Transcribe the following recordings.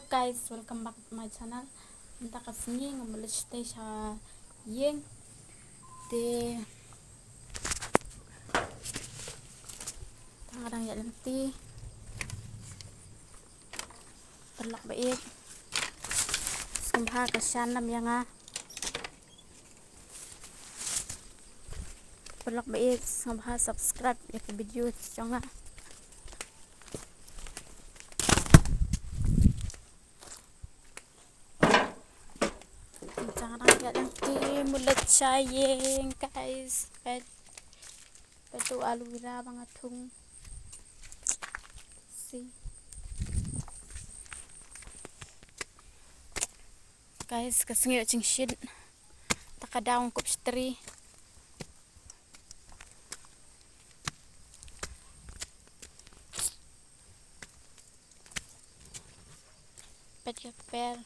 Hello guys, welcome back to my channel. Kita kesini ngemelistai sa dieng di tangarang ya nanti perlak baik sembah kesanam yang perlak baik sembah subscribe ya ke video jong nanti mulut sayang guys. Peit itu alura banget tung si guys kesengit cingshin takadaung kup stri pet kapel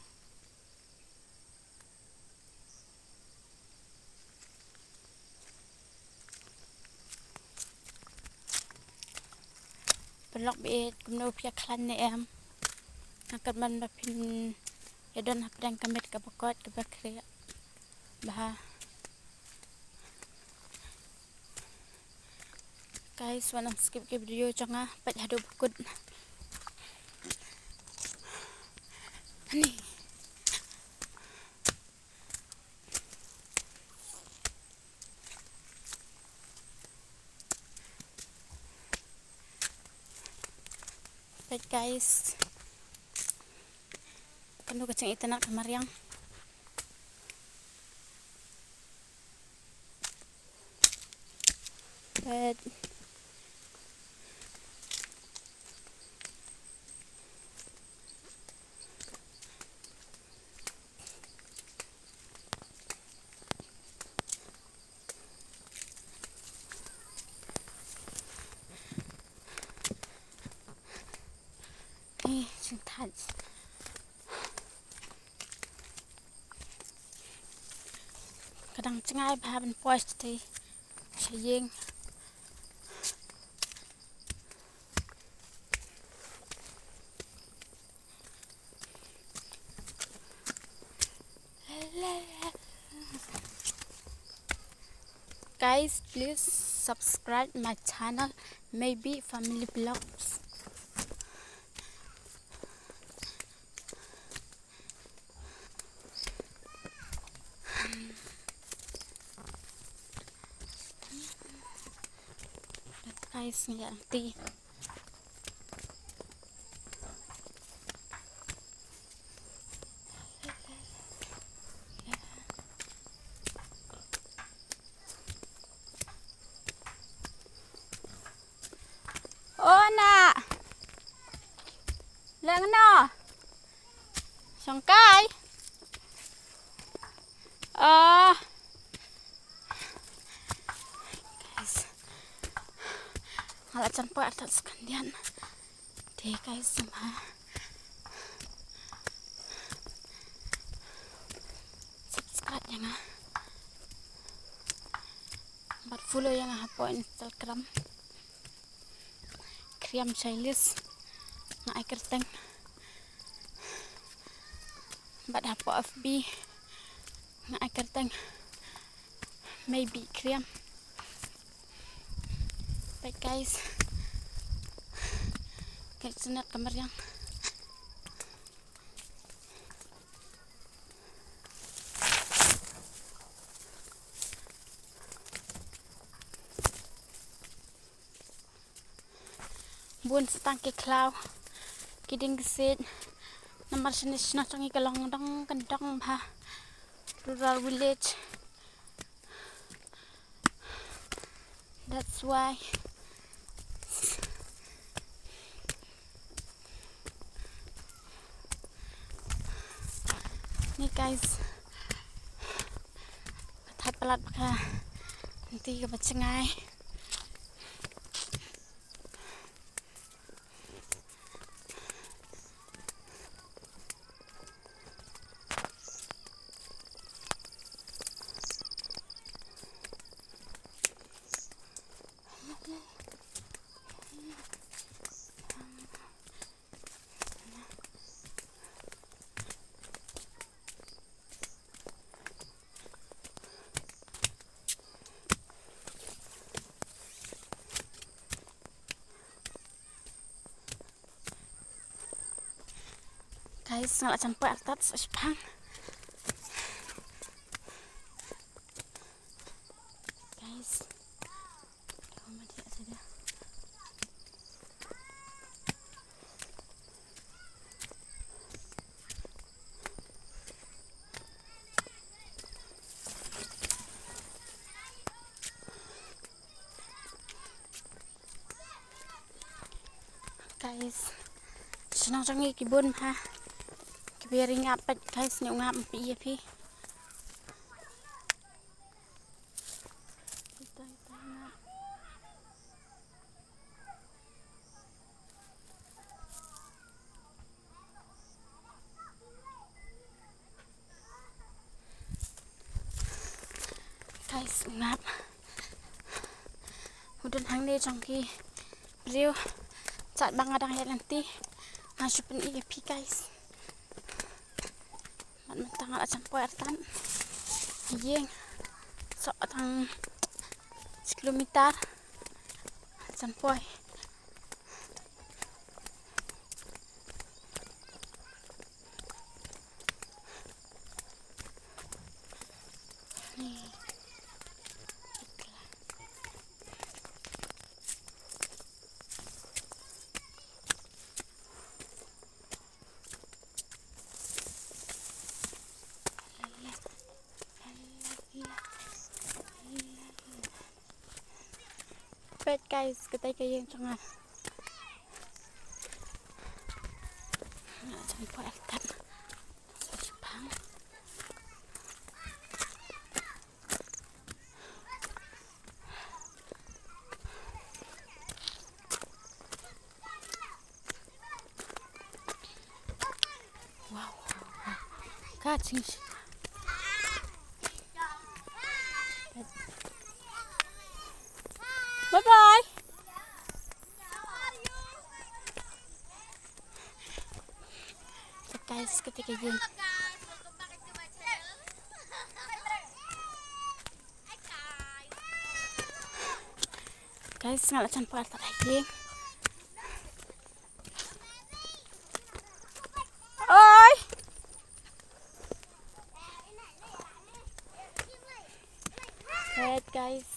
perlak beit kumno pia klan ne em angkat man bapin ya don hapdang kamet ka bokot ka bakre bah guys wanna skip ke video changa pat hadu bukut ani Peit guys Katno kajing itynnad ke mariang Peit jingitynnad kadang cengai bahan post di siej guys, please subscribe my channel Meibih family vlogs. Guys, nanti oh nak lang no sangkai guys ngalacan po atas kandian deh guys sama subscribe yang buat follow yang po Instagram kriam chailis na ikerteng buat hapo FB na ikerteng Meibih kriam Peit guys itynnad ke mariang bun setang ke khlaw kidieng siej nomor jenis nacangi kalong dong kendang bah rural village. That's why nih guys patah pelat baka nanti ke bacengai Guys, nggak sampai atas sepang. Guys, guys, senang jangi kibun ha. Kibiri ngapat guys, ni ngap pi pi. Guys, ngap. Udah hang ni jongki. Beliau cat bang adang ya nanti. Masukkan pi guys. Mentang ada campur artan. Dieng. So tang 1 kilometer. Campur. Peit guys, kita kajing jangan. Jangan buat ikan. Jepang. Wow, kajing. Bye bye. So guys, ketika jeng. Guys, ngalah campur arta jeng. Oi. Peit guys.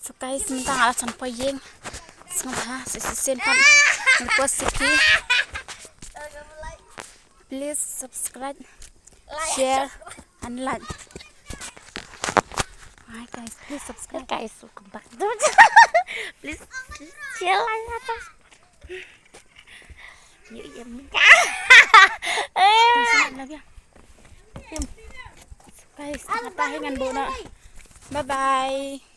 So guys, mentang ala sampai jeng. Semoga sesen pan repost siki. Please subscribe, share, and like. Hi guys, please subscribe. Guys, welcome back. Please share like atas. Yuk ya. Lagi. Guys, tengah tahingan bu nak. Bye bye.